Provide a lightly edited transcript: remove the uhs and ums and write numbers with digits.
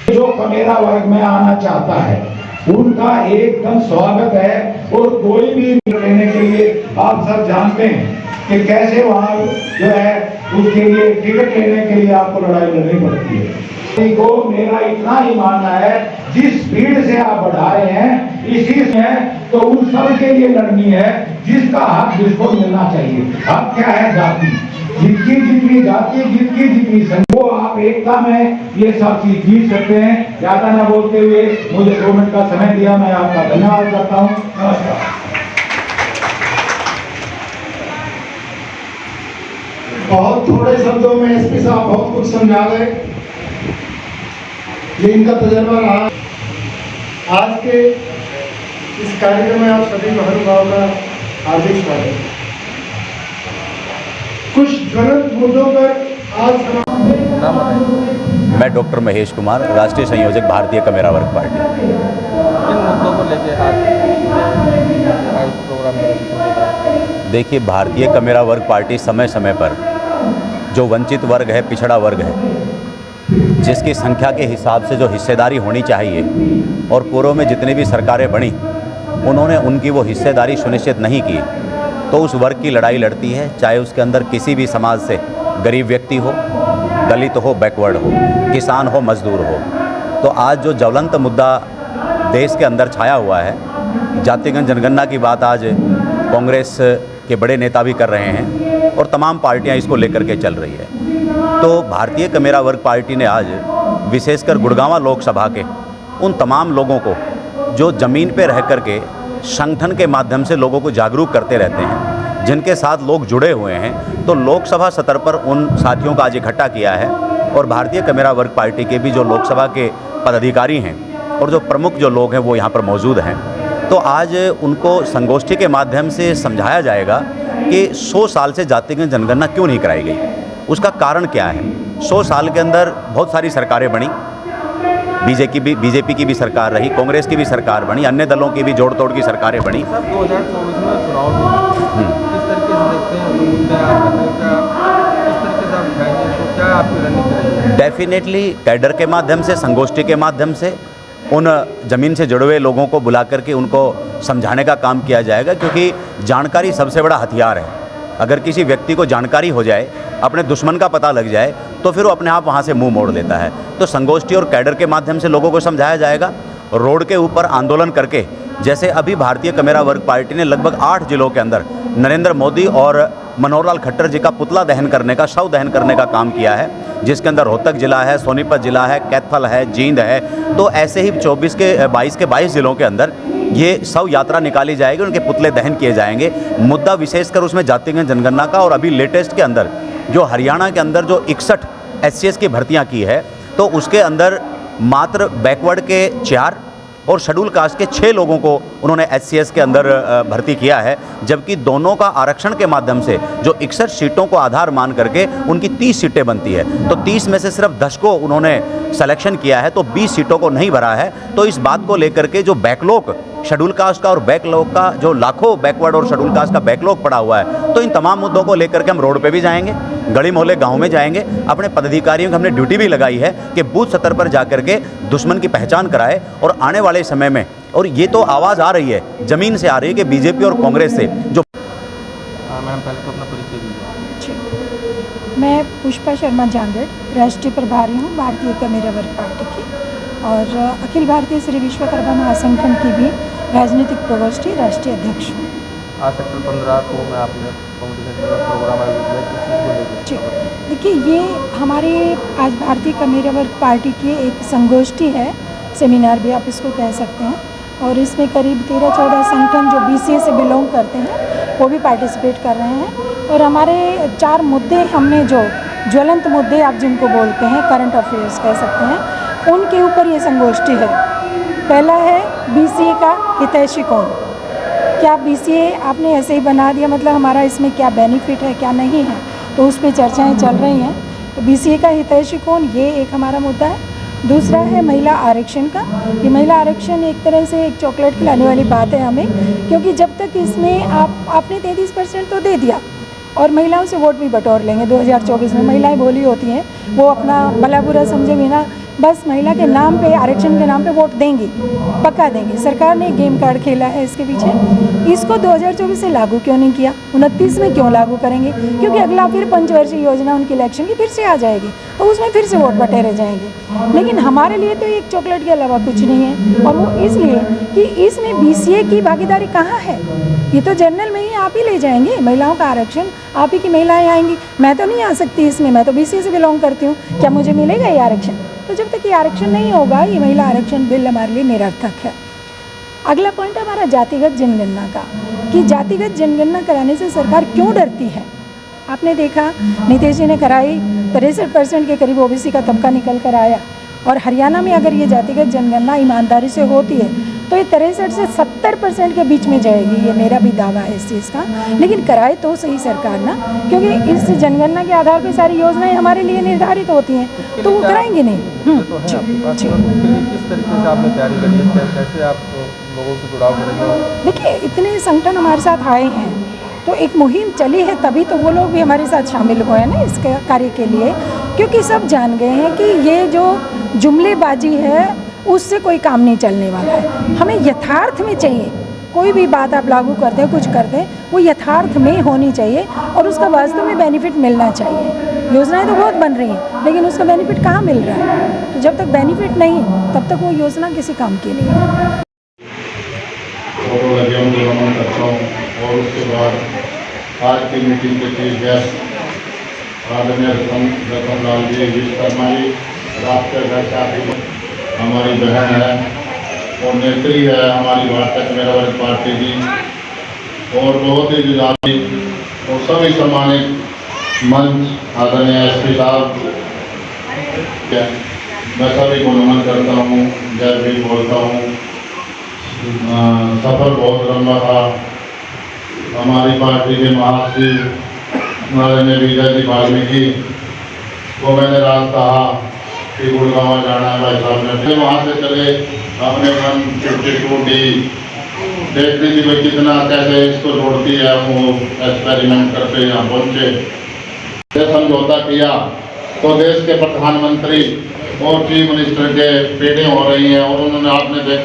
जो कमेरा वर्ग में आना चाहता है उनका एकदम स्वागत है। और कोई भी लेने के लिए आप सब जानते हैं कि कैसे वहाँ जो है उसके लिए टिकट लेने के लिए आपको लड़ाई लड़नी पड़ती है। को मेरा इतना ही मानना है, जिस स्पीड से आप बढ़ा रहे हैं इसी में तो उन सब के लिए लड़नी है जिसका हक जिसको मिलना चाहिए। हक क्या है? जाति, जितनी जितनी जाति, जितनी जितनी वो आप एकता में ये सब चीज जीत सकते हैं। ज्यादा ना बोलते हुए मुझे 2 मिनट का समय दिया, मैं आपका धन्यवाद करता हूँ। नमस्कार। बहुत थोड़े शब्दों में एसपी साहब बहुत कुछ समझा गए, ये इनका तजर्बा रहा। आज के इस कार्यक्रम में आप सभी महानुभाव का हार्दिक स्वागत। कुछ ज्वलंत मुद्दों पर आज मैं डॉक्टर महेश कुमार, राष्ट्रीय संयोजक भारतीय कमेरा वर्ग पार्टी। इन मुद्दों को लेकर आज प्रोग्राम देखिए, भारतीय कमेरा वर्ग पार्टी समय समय पर जो वंचित वर्ग है, पिछड़ा वर्ग है, जिसकी संख्या के हिसाब से जो हिस्सेदारी होनी चाहिए और पूर्व में जितनी भी सरकारें बनी उन्होंने उनकी वो हिस्सेदारी सुनिश्चित नहीं की, तो उस वर्ग की लड़ाई लड़ती है। चाहे उसके अंदर किसी भी समाज से गरीब व्यक्ति हो, दलित हो, बैकवर्ड हो, किसान हो, मजदूर हो। तो आज जो ज्वलंत मुद्दा देश के अंदर छाया हुआ है, जातिगत जनगणना की बात आज कांग्रेस के बड़े नेता भी कर रहे हैं और तमाम पार्टियां इसको लेकर के चल रही है। तो भारतीय कमेरा वर्ग पार्टी ने आज विशेषकर गुड़गांव लोकसभा के उन तमाम लोगों को जो ज़मीन पे रह कर के संगठन के माध्यम से लोगों को जागरूक करते रहते हैं, जिनके साथ लोग जुड़े हुए हैं, तो लोकसभा सत्र पर उन साथियों का आज इकट्ठा किया है। और भारतीय कमेरा वर्ग पार्टी के भी जो लोकसभा के पदाधिकारी हैं और जो प्रमुख जो लोग हैं वो यहाँ पर मौजूद हैं। तो आज उनको संगोष्ठी के माध्यम से समझाया जाएगा कि 100 साल से जातिगत जनगणना क्यों नहीं कराई गई, उसका कारण क्या है। 100 साल के अंदर बहुत सारी सरकारें बनी, बीजेपी की भी सरकार रही, कांग्रेस की भी सरकार बनी, अन्य दलों की भी जोड़ तोड़ की सरकारें बनी। 2024 में चुनाव किस तरीके से देखते हैं, किस तरीके से आप उठाएंगे, तो क्या आपकी रणनीति रहेगी? डेफिनेटली कैडर के माध्यम से, संगोष्ठी के माध्यम से उन ज़मीन से जुड़े हुए लोगों को बुला करके उनको समझाने का काम किया जाएगा, क्योंकि जानकारी सबसे बड़ा हथियार है। अगर किसी व्यक्ति को जानकारी हो जाए, अपने दुश्मन का पता लग जाए, तो फिर वो अपने आप वहाँ से मुंह मोड़ लेता है। तो संगोष्ठी और कैडर के माध्यम से लोगों को समझाया जाएगा, रोड के ऊपर आंदोलन करके, जैसे अभी भारतीय कमेरा वर्ग पार्टी ने लगभग 8 जिलों के अंदर नरेंद्र मोदी और मनोहर लाल खट्टर जी का पुतला दहन करने का, शव दहन करने का काम किया है, जिसके अंदर रोहतक जिला है, सोनीपत जिला है, कैथल है, जींद है। तो ऐसे ही 22 जिलों के अंदर ये शव यात्रा निकाली जाएगी, उनके पुतले दहन किए जाएंगे। मुद्दा विशेषकर उसमें जातिगत जनगणना का, और अभी लेटेस्ट के अंदर जो हरियाणा के अंदर जो 61 SCS की भर्तियां की है, तो उसके अंदर मात्र बैकवर्ड के 4 और शेड्यूल कास्ट के 6 लोगों को उन्होंने SCS के अंदर भर्ती किया है, जबकि दोनों का आरक्षण के माध्यम से जो 61 सीटों को आधार मान करके उनकी 30 सीटें बनती है। तो 30 में से सिर्फ 10 को उन्होंने सिलेक्शन किया है, तो 20 सीटों को नहीं भरा है। तो इस बात को लेकर के जो बैकलॉग शेड्यूल कास्ट का और बैकलॉग का, जो लाखों बैकवर्ड और शेड्यूल कास्ट का बैकलॉग पड़ा हुआ है, तो इन तमाम मुद्दों को लेकर के हम रोड पे भी जाएंगे, गली मोहल्ले गांव में जाएंगे। अपने पदाधिकारियों की हमने ड्यूटी भी लगाई है कि बूथ स्तर पर जाकर के दुश्मन की पहचान कराए। और आने वाले समय में, और ये तो आवाज़ आ रही है, ज़मीन से आ रही है कि बीजेपी और कांग्रेस से जो मैम पहले तो अपना परिचय दीजिए। मैं पुष्पा शर्मा जांगड़, राष्ट्रीय प्रभारी हूँ भारतीय कमेरा वर्ग पार्टी की, और अखिल भारतीय श्री विश्वकर्मा महासंगठन की भी राजनीतिक प्रकोष्ठी राष्ट्रीय अध्यक्ष हूँ। आज सेक्टर 15 को मैं आपने प्रोग्राम आयोजित किया, देखिए, ये हमारे आज भारतीय कमेरा वर्ग पार्टी की एक संगोष्ठी है, सेमिनार भी आप इसको कह सकते हैं। और इसमें करीब 13-14 संगठन जो BCA से बिलोंग करते हैं वो भी पार्टिसिपेट कर रहे हैं। और हमारे 4 मुद्दे, हमने जो ज्वलंत मुद्दे आप जिनको बोलते हैं, करंट अफेयर्स कह सकते हैं, उनके ऊपर ये संगोष्ठी है। पहला है BCA का हितैषी कौन। क्या BCA आपने ऐसे ही बना दिया, मतलब हमारा इसमें क्या बेनिफिट है, क्या नहीं है, तो उस पर चर्चाएं चल रही हैं। तो BCA का हितैषी कौन, ये एक हमारा मुद्दा है। दूसरा है महिला आरक्षण का। ये महिला आरक्षण एक तरह से एक चॉकलेट खिलाने वाली बात है हमें, क्योंकि जब तक इसमें आपने 33% तो दे दिया और महिलाओं से वोट भी बटोर लेंगे 2024 में। महिलाएं भोली होती हैं, वो अपना भला बुरा समझे बिना बस महिला के नाम पे, आरक्षण के नाम पे वोट देंगे, पक्का देंगे। सरकार ने गेम कार्ड खेला है इसके पीछे। इसको 2024 से लागू क्यों नहीं किया, 29 में क्यों लागू करेंगे? क्योंकि अगला फिर पंचवर्षीय योजना उनकी इलेक्शन की फिर से आ जाएगी, तो उसमें फिर से वोट बटेरे जाएंगे। लेकिन हमारे लिए तो एक चॉकलेट के अलावा कुछ नहीं है, और वो इसलिए कि इसमें BCA की भागीदारी कहाँ है? ये तो जनरल में ही आप ही ले जाएंगे महिलाओं का आरक्षण, आप ही की महिलाएं आएंगी। मैं तो नहीं आ सकती इसमें, मैं तो BCA से बिलोंग करती हूँ, क्या मुझे मिलेगा ये आरक्षण? तो जब तक ये आरक्षण नहीं होगा, ये महिला आरक्षण बिल हमारे लिए निरर्थक है। अगला पॉइंट हमारा जातिगत जनगणना का, कि जातिगत जनगणना कराने से सरकार क्यों डरती है? आपने देखा नीतीश जी ने कराई, 63% के करीब OBC का तबका निकल कर आया, और हरियाणा में अगर ये जातिगत जनगणना ईमानदारी से होती है तो ये 63 से 70% के बीच में जाएगी। ये मेरा भी दावा है इस चीज़ का। लेकिन कराए तो सही सरकार ना, क्योंकि इस जनगणना के आधार पर सारी योजनाएं हमारे लिए निर्धारित होती हैं, तो वो कराएंगे नहीं। तो है आपके पास, उसके लिए किस तरीके से आपने तैयारी करी है, कैसे आप लोगों से जुड़ाव करेंगे? देखिए, इतने संगठन हमारे साथ आए हैं, तो एक मुहिम चली है, तभी तो वो लोग भी हमारे साथ शामिल हुए हैं ना इस कार्य के लिए, क्योंकि सब जान गए हैं कि ये जो जुमलेबाजी है उससे कोई काम नहीं चलने वाला है। हमें यथार्थ में चाहिए, कोई भी बात आप लागू करते हैं, कुछ करते हैं, वो यथार्थ में होनी चाहिए और उसका वास्तव में बेनिफिट मिलना चाहिए। योजनाएं तो बहुत बन रही हैं, लेकिन उसका बेनिफिट कहाँ मिल रहा है? तो जब तक बेनिफिट नहीं तब तक वो योजना किसी काम की नहीं है। नमन करता हूँ। और उसके बाद आज की मीटिंग के चीफ गेस्ट आदरणीय रतन लाल जी, विश्वकर्मा जी, राष्ट्रीय अध्यक्ष आदि हमारी बहन है और नेत्री है हमारी भारतीय कम्युनिस्ट पार्टी की, और बहुत ही जुझारू और सभी सम्मानित मंच आदरणीय SP साहब, मैं सभी को नमन करता हूँ, जय भी बोलता हूँ। सफर बहुत लंबा था। हमारी पार्टी के महासचिव आदरणीय विजय जी वाल्मीकि को मैंने रात कहा कि गुड़गांव जाना है, भाई साहब ने फिर वहाँ से चले अपने 152D देखने की भाई कितना कैसे इसको जोड़ती है, वो एक्सपेरिमेंट करके यहाँ पहुँचे। समझौता किया तो देश के प्रधानमंत्री और चीफ मिनिस्टर के पेटें हो रही हैं, और उन्होंने आपने देखा